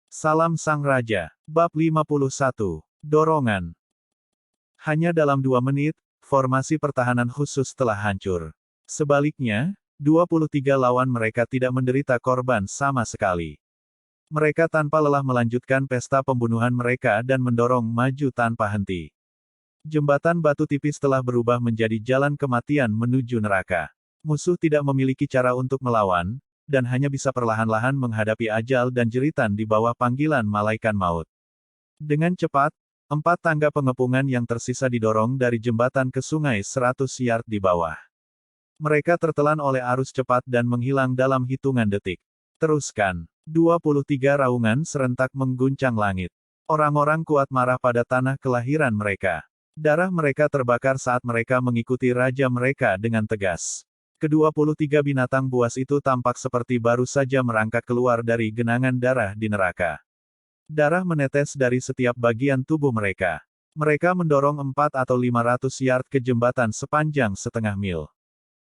Salam Sang Raja. Bab 51. Dorongan. Hanya dalam 2 menit, formasi pertahanan khusus telah hancur. Sebaliknya, 23 lawan mereka tidak menderita korban sama sekali. Mereka tanpa lelah melanjutkan pesta pembunuhan mereka dan mendorong maju tanpa henti. Jembatan batu tipis telah berubah menjadi jalan kematian menuju neraka. Musuh tidak memiliki cara untuk melawan, dan hanya bisa perlahan-lahan menghadapi ajal dan jeritan di bawah panggilan malaikat maut. Dengan cepat, 4 tangga pengepungan yang tersisa didorong dari jembatan ke sungai 100 yard di bawah. Mereka tertelan oleh arus cepat dan menghilang dalam hitungan detik. Teruskan. 23 raungan serentak mengguncang langit. Orang-orang kuat marah pada tanah kelahiran mereka. Darah mereka terbakar saat mereka mengikuti raja mereka dengan tegas. Ke-23 binatang buas itu tampak seperti baru saja merangkak keluar dari genangan darah di neraka. Darah menetes dari setiap bagian tubuh mereka. Mereka mendorong 4 atau 500 yard ke jembatan sepanjang setengah mil.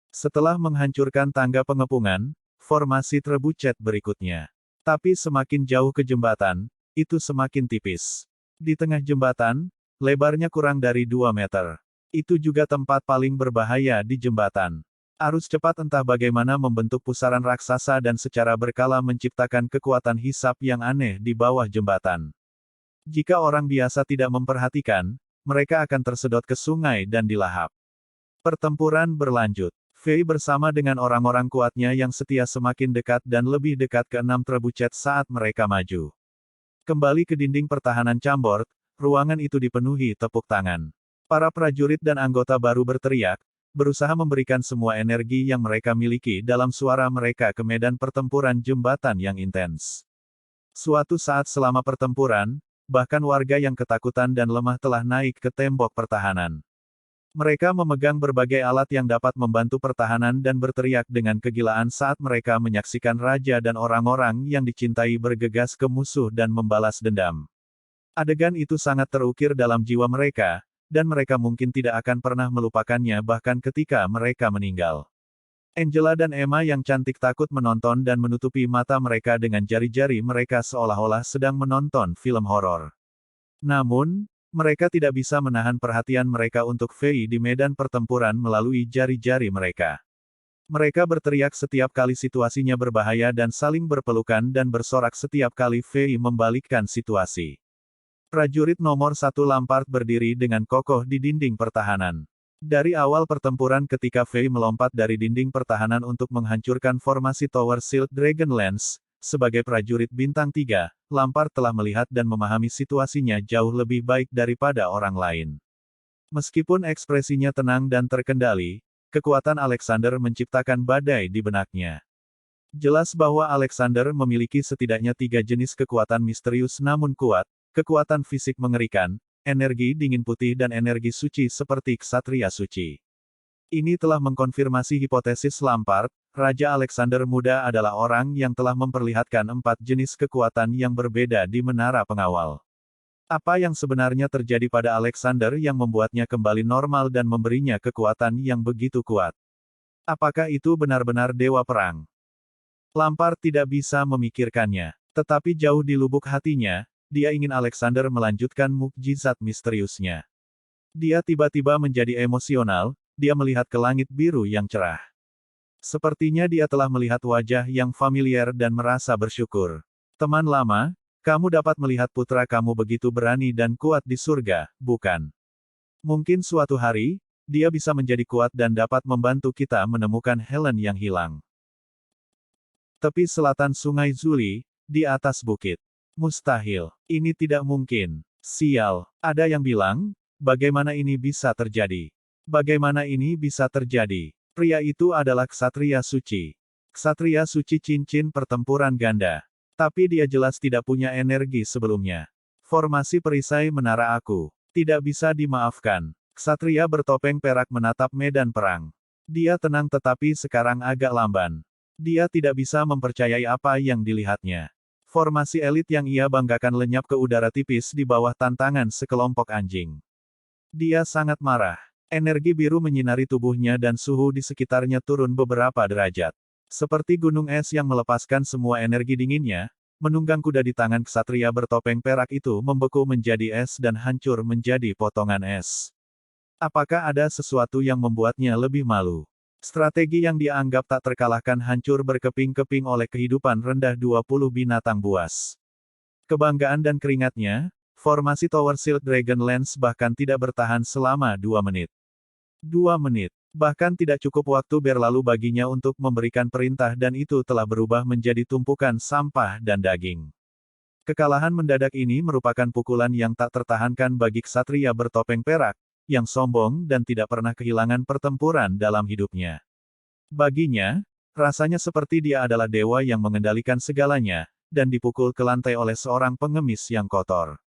Setelah menghancurkan tangga pengepungan, formasi trebucet berikutnya. Tapi semakin jauh ke jembatan, itu semakin tipis. Di tengah jembatan, lebarnya kurang dari 2 meter. Itu juga tempat paling berbahaya di jembatan. Arus cepat entah bagaimana membentuk pusaran raksasa dan secara berkala menciptakan kekuatan hisap yang aneh di bawah jembatan. Jika orang biasa tidak memperhatikan, mereka akan tersedot ke sungai dan dilahap. Pertempuran berlanjut. Fei bersama dengan orang-orang kuatnya yang setia semakin dekat dan lebih dekat ke 6 trebucet saat mereka maju. Kembali ke dinding pertahanan Chambord, ruangan itu dipenuhi tepuk tangan. Para prajurit dan anggota baru berteriak, berusaha memberikan semua energi yang mereka miliki dalam suara mereka ke medan pertempuran jembatan yang intens. Suatu saat selama pertempuran, bahkan warga yang ketakutan dan lemah telah naik ke tembok pertahanan. Mereka memegang berbagai alat yang dapat membantu pertahanan dan berteriak dengan kegilaan saat mereka menyaksikan raja dan orang-orang yang dicintai bergegas ke musuh dan membalas dendam. Adegan itu sangat terukir dalam jiwa mereka, dan mereka mungkin tidak akan pernah melupakannya bahkan ketika mereka meninggal. Angela dan Emma yang cantik takut menonton dan menutupi mata mereka dengan jari-jari mereka seolah-olah sedang menonton film horor. Namun, mereka tidak bisa menahan perhatian mereka untuk Fei di medan pertempuran melalui jari-jari mereka. Mereka berteriak setiap kali situasinya berbahaya dan saling berpelukan dan bersorak setiap kali Fei membalikkan situasi. Prajurit nomor 1 Lampard berdiri dengan kokoh di dinding pertahanan. Dari awal pertempuran ketika Fei melompat dari dinding pertahanan untuk menghancurkan formasi Tower Shield Dragonlance, sebagai prajurit bintang 3, Lampard telah melihat dan memahami situasinya jauh lebih baik daripada orang lain. Meskipun ekspresinya tenang dan terkendali, kekuatan Alexander menciptakan badai di benaknya. Jelas bahwa Alexander memiliki setidaknya 3 jenis kekuatan misterius namun kuat, kekuatan fisik mengerikan, energi dingin putih dan energi suci seperti ksatria suci. Ini telah mengkonfirmasi hipotesis Lampard, Raja Alexander Muda adalah orang yang telah memperlihatkan 4 jenis kekuatan yang berbeda di menara pengawal. Apa yang sebenarnya terjadi pada Alexander yang membuatnya kembali normal dan memberinya kekuatan yang begitu kuat? Apakah itu benar-benar dewa perang? Lampard tidak bisa memikirkannya, tetapi jauh di lubuk hatinya, dia ingin Alexander melanjutkan mukjizat misteriusnya. Dia tiba-tiba menjadi emosional, dia melihat ke langit biru yang cerah. Sepertinya dia telah melihat wajah yang familiar dan merasa bersyukur. Teman lama, kamu dapat melihat putra kamu begitu berani dan kuat di surga, bukan? Mungkin suatu hari, dia bisa menjadi kuat dan dapat membantu kita menemukan Helen yang hilang. Tepi selatan Sungai Zuli, di atas bukit. Mustahil. Ini tidak mungkin. Sial. Ada yang bilang, bagaimana ini bisa terjadi? Bagaimana ini bisa terjadi? Pria itu adalah ksatria suci. Ksatria suci cincin pertempuran ganda. Tapi dia jelas tidak punya energi sebelumnya. Formasi perisai menara aku. Tidak bisa dimaafkan. Ksatria bertopeng perak menatap medan perang. Dia tenang tetapi sekarang agak lamban. Dia tidak bisa mempercayai apa yang dilihatnya. Formasi elit yang ia banggakan lenyap ke udara tipis di bawah tantangan sekelompok anjing. Dia sangat marah. Energi biru menyinari tubuhnya dan suhu di sekitarnya turun beberapa derajat. Seperti gunung es yang melepaskan semua energi dinginnya, Menunggang kuda di tangan ksatria bertopeng perak itu membeku menjadi es dan hancur menjadi potongan es. Apakah ada sesuatu yang membuatnya lebih malu? Strategi yang dia anggap tak terkalahkan hancur berkeping-keping oleh kehidupan rendah 20 binatang buas. Kebanggaan dan keringatnya, formasi Tower Shield Dragon Lance bahkan tidak bertahan selama 2 menit. 2 menit. Bahkan tidak cukup waktu berlalu baginya untuk memberikan perintah dan itu telah berubah menjadi tumpukan sampah dan daging. Kekalahan mendadak ini merupakan pukulan yang tak tertahankan bagi ksatria bertopeng perak, yang sombong dan tidak pernah kehilangan pertempuran dalam hidupnya. Baginya, rasanya seperti dia adalah dewa yang mengendalikan segalanya, dan dipukul ke lantai oleh seorang pengemis yang kotor.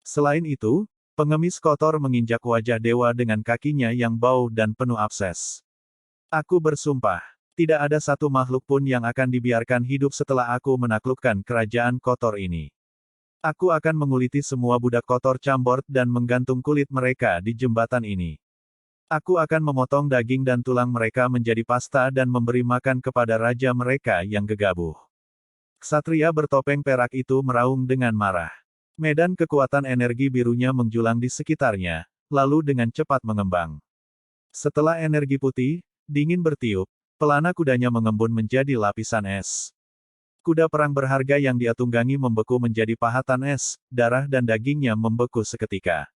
Selain itu, pengemis kotor menginjak wajah dewa dengan kakinya yang bau dan penuh abses. Aku bersumpah, tidak ada satu makhluk pun yang akan dibiarkan hidup setelah aku menaklukkan kerajaan kotor ini. Aku akan menguliti semua budak kotor Chambord dan menggantung kulit mereka di jembatan ini. Aku akan memotong daging dan tulang mereka menjadi pasta dan memberi makan kepada raja mereka yang gegabah. Ksatria bertopeng perak itu meraung dengan marah. Medan kekuatan energi birunya menjulang di sekitarnya, lalu dengan cepat mengembang. Setelah energi putih, dingin bertiup, pelana kudanya mengembun menjadi lapisan es. Kuda perang berharga yang dia tunggangi membeku menjadi pahatan es, darah dan dagingnya membeku seketika.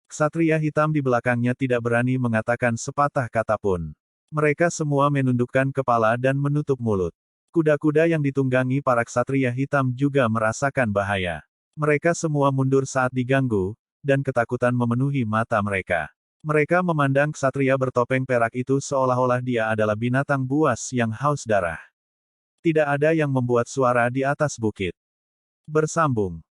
Ksatria hitam di belakangnya tidak berani mengatakan sepatah kata pun. Mereka semua menundukkan kepala dan menutup mulut. Kuda-kuda yang ditunggangi para ksatria hitam juga merasakan bahaya. Mereka semua mundur saat diganggu, dan ketakutan memenuhi mata mereka. Mereka memandang ksatria bertopeng perak itu seolah-olah dia adalah binatang buas yang haus darah. Tidak ada yang membuat suara di atas bukit. Bersambung.